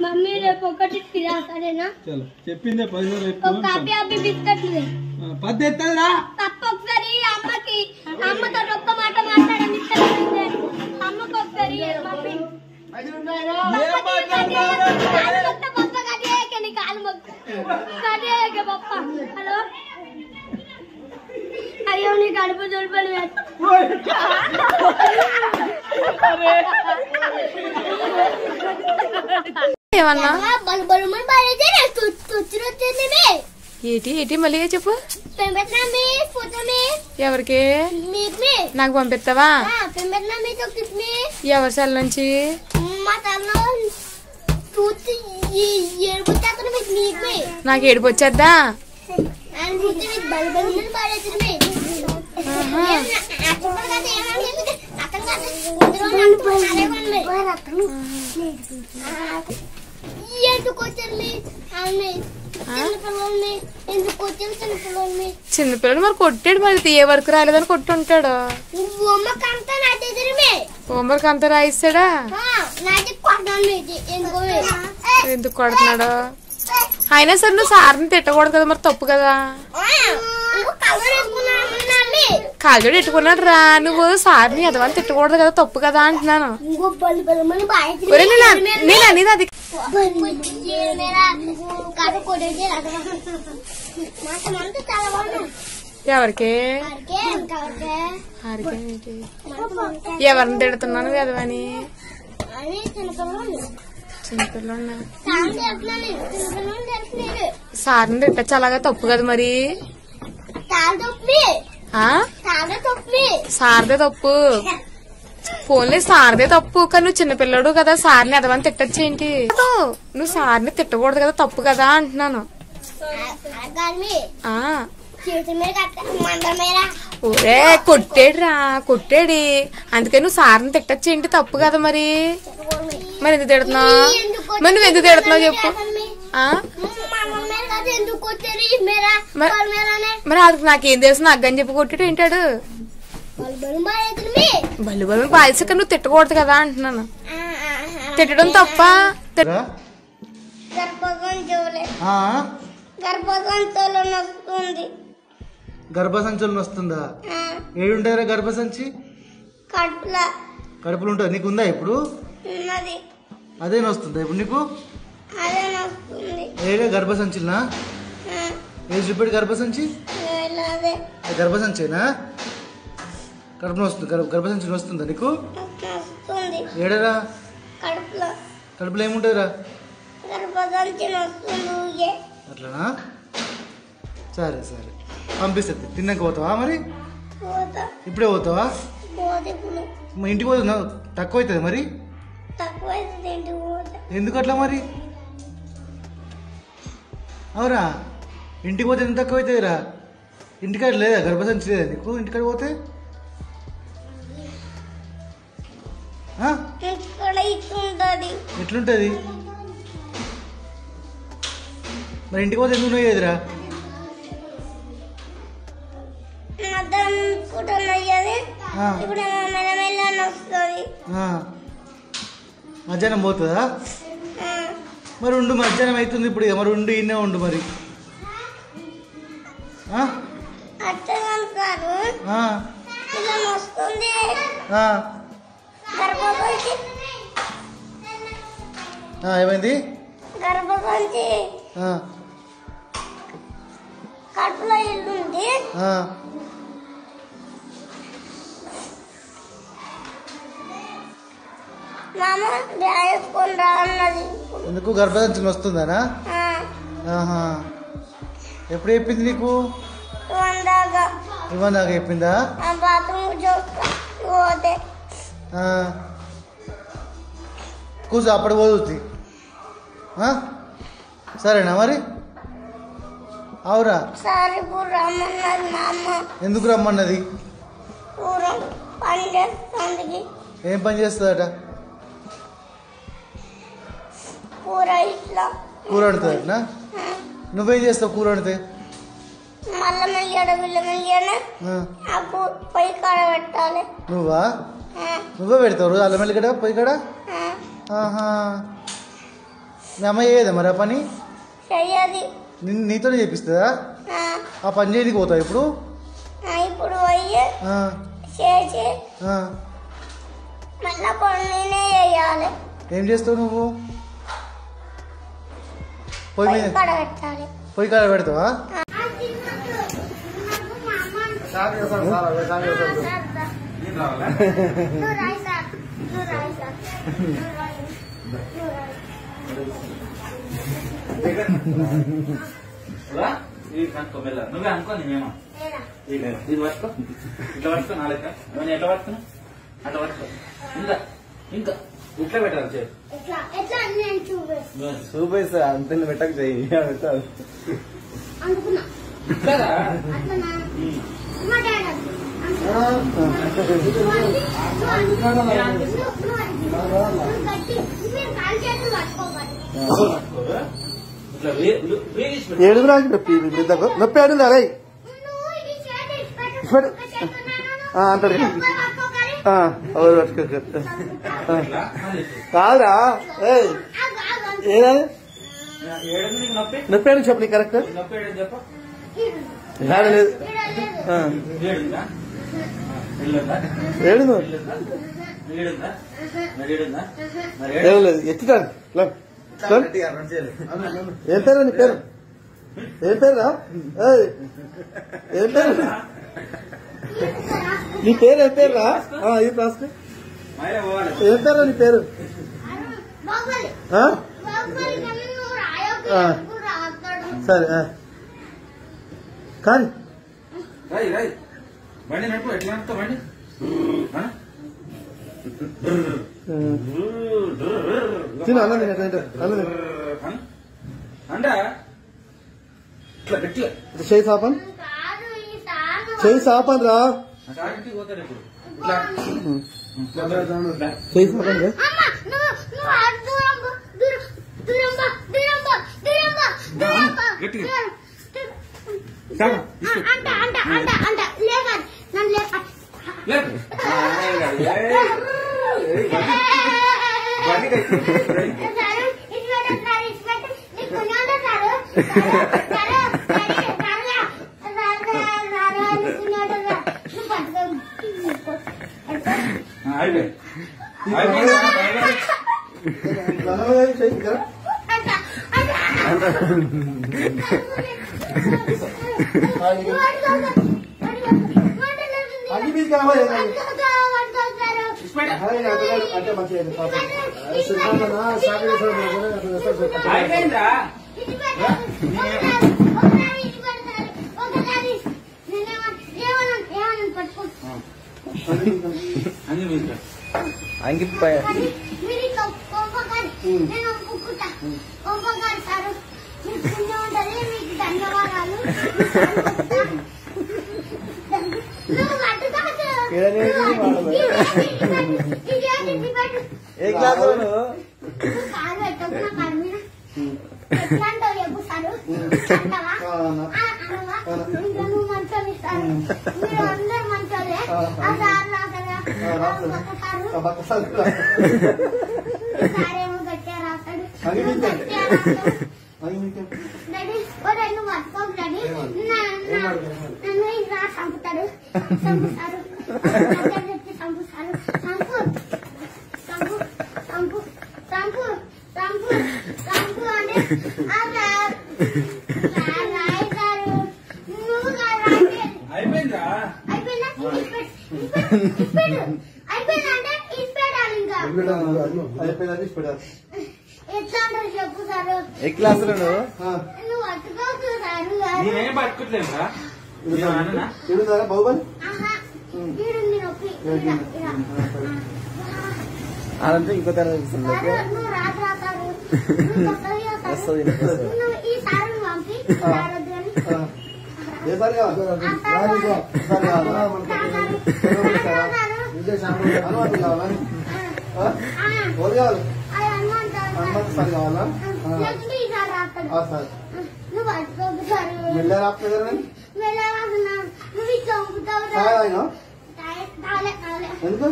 Mummy రేపు ఒకటి తిరా సరేనా? చలో చెప్పిందే 10 రేపు ఒక కాపీ అవి బిస్కెట్లు 10 ఎత్తరా తప్ప ఒకసారి అమ్మతో ఒక్క మాట మాట్లాడండి అమ్మకు ఒకసారి మమ్మీ హలో అయ్యో నీ కడుపు దుర్బలి ఏమన్నా ఏంటి ఏంటి మళ్ళీ చెప్పు. ఎవరికి? నాకు పంపిస్తావా? ఎవరి సెల్ నుంచి? నాకు ఏడుపు వచ్చేద్దా? చిన్నపిల్లలు మరి కొట్టాడు, మరి ఏ వరకు రాలేదని కొట్టుంటాడు. హోంవర్క్ అంతా రాయిస్తాడా? ఎందుకు కొడుతున్నాడు? అయినా సరే నువ్వు సార్ని తిట్టకూడదు కదా, మరి తప్పు కదా. కాజోడు ఎట్టుకున్నాడు రా, నువ్వు సార్ని ఎదవని తిట్టకూడదు కదా, తప్పు కదా అంటున్నాను. నేను అనేది అది ఎవరికి? ఎవరిని తిడుతున్నాను ఎదవని? చిన్నపిల్ల సార్ని తిట్టచ్చు అలాగా, తప్పు కదా మరి. సార్దే తప్పు, ఫోన్లే సార్దే తప్పు. కానీ నువ్వు చిన్నపిల్లడు కదా, సార్ని ఎదవని తిట్టచ్చు ఏంటి? నువ్వు సార్ని తిట్టకూడదు కదా, తప్పు కదా అంటున్నాను. ఓరే కొట్టాడురా, కొట్టాడు. అందుకని నువ్వు సార్ని తిట్టచ్చు ఏంటి? తప్పు కదా మరి. మరి ఎందుకు తిడుతున్నావు? మరి నువ్వు ఎందుకు తిడుతున్నావు చెప్పు. మరి అది నాకేం తెలుసు, అగ్గని చెప్పి కొట్టాడు ఏంటాడు? బల్లు బల్లు పాల్సి నువ్వు తిట్టకూడదు కదా అంటున్నాను. తిట్టడం తప్ప? గర్భసంచులు వస్తుందా? ఏడుంటారా గర్భసంచి? కడుపులు ఉంటుంది. నీకు ఉందా ఇప్పుడు? అదే వస్తుందా ఇప్పుడు నీకు? ఏడే గర్భసంచులనా? ఏది చూపెట్టి గర్భసంచి? గర్భసంచేనా? కడుపులో వస్తుంది, గర్భసంచి వస్తుందా నీకు? ఏడరా? కడుపులో ఏముంటుందిరా? అట్లానా? సరే సరే పంపిస్తుంది. తిన్నాక పోతావా మరి? ఇప్పుడే పోతావా? ఇంటికి పోతున్నా తక్కువ అవుతుంది మరి. ఎందుకు అట్లా మరి? అవురా, ఇంటికి పోతే ఎంత తక్కువ అవుతుందిరా? ఇంటికాడ లేదా గర్భసంచి లేదా నీకు? ఇంటికాడ పోతే ఎట్లుంటది మరి? ఇంటికి పోతే ఎందుకు నొయ్యేదిరా? మధ్యాహ్నం పోతుందా? మరి ఉండు, మధ్యాహ్నం అవుతుంది ఇప్పుడు. మరి ఉండు, ఇన్నే ఉండు మరి. ఏమైంది? కడుపులో ఇల్లుంది. ఎందుకు గర్భసంచి వస్తుందానా? ఎప్పుడు చెప్పింది నీకు? ఇవ్వని దాకా చెప్పిందా? కూర్చో, అప్పుడు పోతుంది. సరేనా మరి? అవురా? ఎందుకు రమ్మన్నది? ఏం పని చేస్తుందట? కూర వండుతుందటనా? నువ్వేం చేస్తావు కూర వండితే? నువ్వా? నువ్వే పెడతావు రోజు అల్లం ఎల్లిగడ్డ పొయ్యి కాడ? మీ అమ్మ చేయదా మరి ఆ పని? చెయ్యది. నీతోనే చేపిస్తుందా? ఆ పని చేయడానికి పోతావు ఇప్పుడు? ఇప్పుడు పోయి చేసి మళ్ళా పనులనే చేయాలి. ఏం చేస్తావు నువ్వు? పొయ్యి మీద కడగట్టాలి. పొయ్యి కాడ పెడతావా? నువ్వే అనుకో నేనేమో ఇది పట్టుకో ఇట్లా పట్టుకో నాలుక నేను ఎట్లా పట్టుకున్నా అట్లా పట్టుకో ఇంకా ఇంకా ఇట్లా పెట్టాలి చేసి చూపిస్తా అంత పెట్టక చెయ్యి పెట్టాలి ఏడుగు రాకి నొప్పి పెద్దకు నొప్పి ఏడుగు అరే అంటాడు కాదురా ఏదని నొప్పి ఏడు చెప్పు నీకు కరెక్ట్ లేదు ఏడు లేదు ఎత్తుతాను ఏం పేరు నీ పేరు? ఏం పేరురా? ఏం పేరు నీ పేరు? ఏం పేరురా? ఇది రాసుకో. ఏం పేరు నీ పేరు? సరే కానీ బండి నడుపు ఎట్లా నడుపుతావు బండి తిను అన్నది అన్నది అండా ఇట్లా గట్టిగా చేయి సాపన్ చేయి సాపన్ రా పోతాడు ఇప్పుడు చేయి సాపన్ రా గట్టిగా అగ్గి మీద కావాలి అంటే మంచిగా అంగిపోయా ఏ క్లాస్ ఏ క్లాస్ నేనేం పట్టుకోట్లేదురా బాహుబలి అదంతా ఇంకో తర ఏ సార్ కావాలి హనుమంత్ సార్ కావాలా సార్ మెల్ల రాకపోతే ఎందుకు